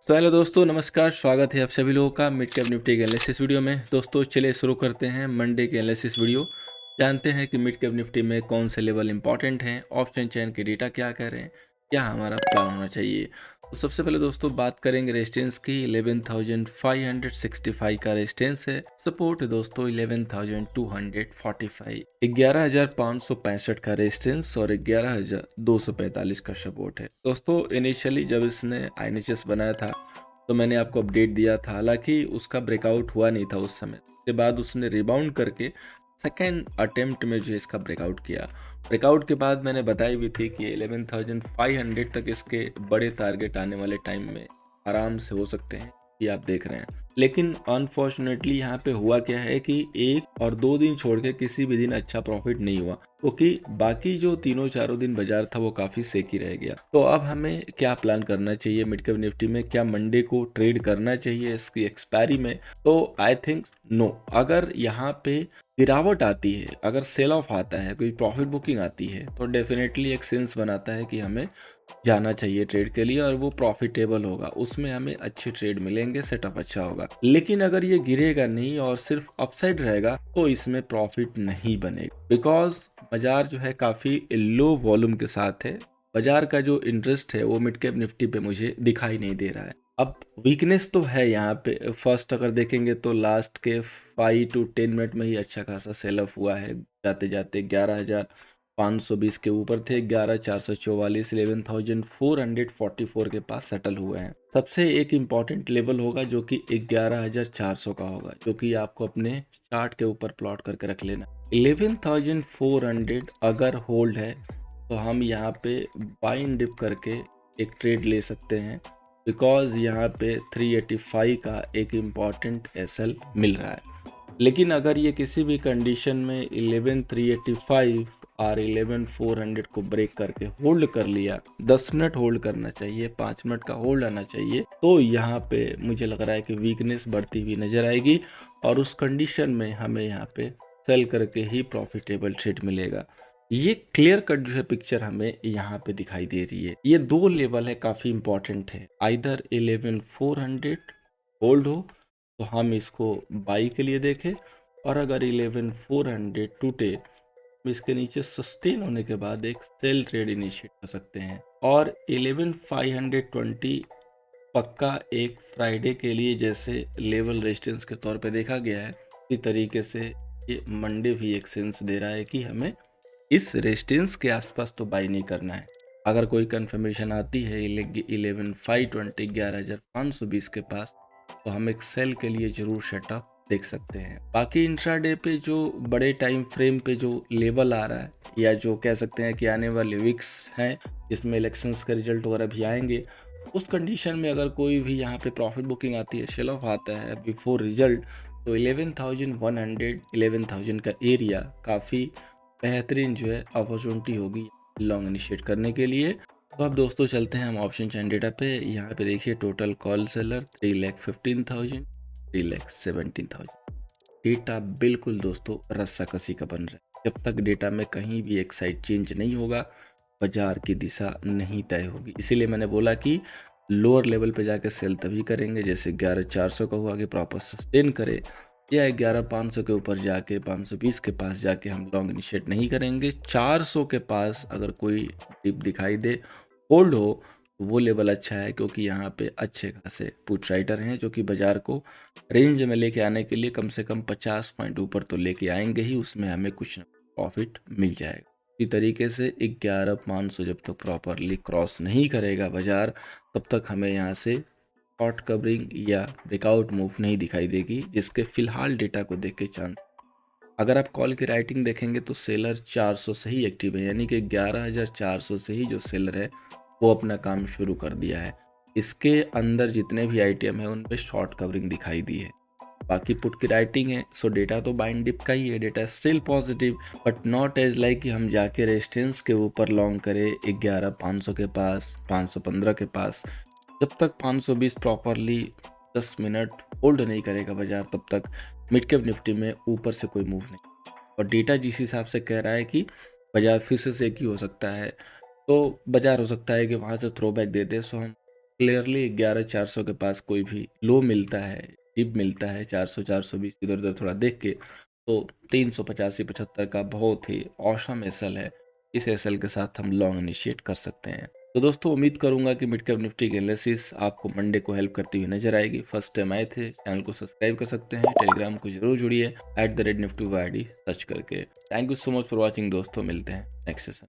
तो हेलो दोस्तों, नमस्कार। स्वागत है आप सभी लोगों का मिड कैप निफ्टी के एनालिसिस वीडियो में। दोस्तों चलिए शुरू करते हैं मंडे के एनालिसिस वीडियो। जानते हैं कि मिड कैप निफ्टी में कौन से लेवल इंपॉर्टेंट हैं, ऑप्शन चेन के डेटा क्या कह रहे हैं, क्या हमारा प्लान होना चाहिए। तो सबसे पहले दोस्तों बात करेंगे रेजिस्टेंस की। 11,565 का रेजिस्टेंस है। सपोर्ट है दोस्तों 11,245। 11,565 का रेजिस्टेंस और 11,245 का सपोर्ट है। दोस्तों इनिशियली जब इसने INHS बनाया था तो मैंने आपको अपडेट दिया था, हालांकि उसका ब्रेकआउट हुआ नहीं था उस समय। उसके बाद उसने रिबाउंड करके सेकेंड अटेम्प्ट में जो इसका ब्रेकआउट किया। ब्रेकआउट के बाद मैंने बताई भी थी कि 11,500 तक इसके बड़े टारगेट आने वाले टाइम में आराम से हो सकते हैं, ये आप देख रहे हैं। लेकिन अनफॉर्चुनेटली यहाँ पे हुआ क्या है कि 1 और 2 दिन छोड़ के किसी भी दिन अच्छा प्रॉफिट नहीं हुआ, क्योंकि बाकी जो तीनों चारों दिन बाजार था वो काफी सेकी रह गया। तो अब हमें क्या प्लान करना चाहिए मिड कैप निफ्टी में? क्या मंडे को ट्रेड करना चाहिए इसकी एक्सपायरी में? तो आई थिंक नो। अगर यहाँ पे गिरावट आती है, अगर सेल ऑफ आता है, कोई प्रॉफिट बुकिंग आती है, तो डेफिनेटली एक सेंस बनाता है कि हमें जाना चाहिए ट्रेड के लिए, और वो प्रॉफिटेबल होगा, उसमें हमें अच्छे ट्रेड मिलेंगे, सेटअप अच्छा होगा। लेकिन अगर ये गिरेगा नहीं और सिर्फ अपसाइड रहेगा तो इसमें प्रॉफिट नहीं बनेगा, बिकॉज बाजार जो है काफी लो वॉल्यूम के साथ है। बाजार का जो इंटरेस्ट है वो मिड कैप निफ्टी पे मुझे दिखाई नहीं दे रहा है। अब वीकनेस तो है यहाँ पे। फर्स्ट अगर देखेंगे तो लास्ट के 5 to 10 मिनट में ही अच्छा खासा सेल ऑफ हुआ है। जाते जाते 11,520 के ऊपर थे, 11,444, 11,444 के पास सेटल हुए हैं। सबसे एक इम्पॉर्टेंट लेवल होगा जो कि 11,400 का होगा, जो कि आपको अपने चार्ट के ऊपर प्लॉट करके रख लेना। 11,400 अगर होल्ड है तो हम यहाँ पे बाय एंड डिप करके एक ट्रेड ले सकते हैं, बिकॉज यहाँ पे 385 का एक इम्पॉर्टेंट एसएल मिल रहा है। लेकिन अगर ये किसी भी कंडीशन में 11,385 और 11,400 को ब्रेक करके होल्ड कर लिया, 10 मिनट होल्ड करना चाहिए, 5 मिनट का होल्ड आना चाहिए, तो यहाँ पे मुझे लग रहा है कि वीकनेस बढ़ती हुई नजर आएगी, और उस कंडीशन में हमें यहाँ पे सेल करके ही प्रॉफिटेबल ट्रेड मिलेगा। ये क्लियर कट जो है पिक्चर हमें यहाँ पे दिखाई दे रही है। ये 2 लेवल है, काफी इंपॉर्टेंट है। आइदर 11,400 होल्ड हो तो हम इसको बाई के लिए देखें, और अगर 11,400 टूटे तो इसके नीचे सस्टेन होने के बाद एक सेल ट्रेड इनिशिएट कर सकते हैं। और 11,520 पक्का एक फ्राइडे के लिए जैसे लेवल रेजिस्टेंस के तौर पे देखा गया है, इसी तरीके से ये मंडे भी एक सेंस दे रहा है कि हमें इस रेजिस्टेंस के आसपास तो बाई नहीं करना है। अगर कोई कंफर्मेशन आती है 11,520 11,520 के पास, तो हम एक सेल के लिए जरूर सेटअप देख सकते हैं। बाकी इंट्राडे पे जो बड़े टाइम फ्रेम पे जो लेवल आ रहा है, या जो कह सकते हैं कि आने वाले वीक्स हैं जिसमें इलेक्शंस के रिजल्ट वगैरह भी आएंगे, उस कंडीशन में अगर कोई भी यहाँ पे प्रॉफिट बुकिंग आती है, सेल ऑफ आता है बिफोर रिजल्ट, तो 11,100 11,000 का एरिया काफ़ी बेहतरीन जो है अपॉर्चुनिटी होगी लॉन्ग इनिशिएट करने के लिए। तो अब दोस्तों चलते हैं हम ऑप्शन चैन डेटा पे। यहाँ पे देखिए टोटल कॉल सेलर 3,15,000, 3,17,000। डेटा बिल्कुल दोस्तों रस्साकसी का बन रहा है। जब तक डेटा में कहीं भी एक साइड चेंज नहीं होगा, बाजार की दिशा नहीं तय होगी। इसीलिए मैंने बोला कि लोअर लेवल पे जाके सेल तभी करेंगे जैसे 11,400 का हुआ कि प्रॉपर सस्टेन करे, या 11,500 के ऊपर जाके 520 के पास जाके हम लॉन्ग इनिशिएट नहीं करेंगे। 400 के पास अगर कोई डिप दिखाई दे, होल्ड हो, वो लेवल अच्छा है, क्योंकि यहाँ पे अच्छे खासे पुट राइटर हैं जो कि बाजार को रेंज में लेके आने के लिए कम से कम 50 पॉइंट ऊपर तो लेके आएंगे ही, उसमें हमें कुछ प्रॉफिट मिल जाएगा। इसी तरीके से 11,500 जब तक प्रॉपरली क्रॉस नहीं करेगा बाजार, तब तक हमें यहाँ से शॉर्ट कवरिंग या ब्रेकआउट मूव नहीं दिखाई देगी, जिसके फिलहाल डेटा को देख के चांस। अगर आप कॉल की राइटिंग देखेंगे तो सेलर 400 से ही एक्टिव है, यानी कि 11,400 से ही जो सेलर है वो अपना काम शुरू कर दिया है। इसके अंदर जितने भी आइटम है उन पे शॉर्ट कवरिंग दिखाई दी है। बाकी पुट की राइटिंग है, सो डेटा तो बाइंड डिप का ही है, data still positive, but not as like कि हम जाके रेजिस्टेंस के ऊपर लॉन्ग करें 11,500 के पास, 515 के पास। जब तक 520 प्रॉपरली 10 मिनट होल्ड नहीं करेगा बाजार, तब तक मिड कैप निफ्टी में ऊपर से कोई मूव नहीं। और डेटा जिस हिसाब से कह रहा है कि बाजार फिर से सेकी हो सकता है, तो बाजार हो सकता है कि वहाँ से थ्रो बैक दे दे। सो हम क्लियरली 11,400 के पास कोई भी लो मिलता है, डिप मिलता है 400 420 इधर-उधर थोड़ा देख के, तो 385-75 का बहुत ही ऑसम एसएल है। इस एसएल के साथ हम लॉन्ग इनिशिएट कर सकते हैं। तो दोस्तों उम्मीद करूंगा कि मिड कैप निफ्टी की एनालिसिस आपको मंडे को हेल्प करती हुई नजर आएगी। फर्स्ट टाइम आए थे, चैनल को सब्सक्राइब कर सकते हैं, टेलीग्राम को जरूर जुड़िए @nifty ID सर्च करके। Thank you so much for watching दोस्तों, मिलते हैं नेक्स्ट सेशन।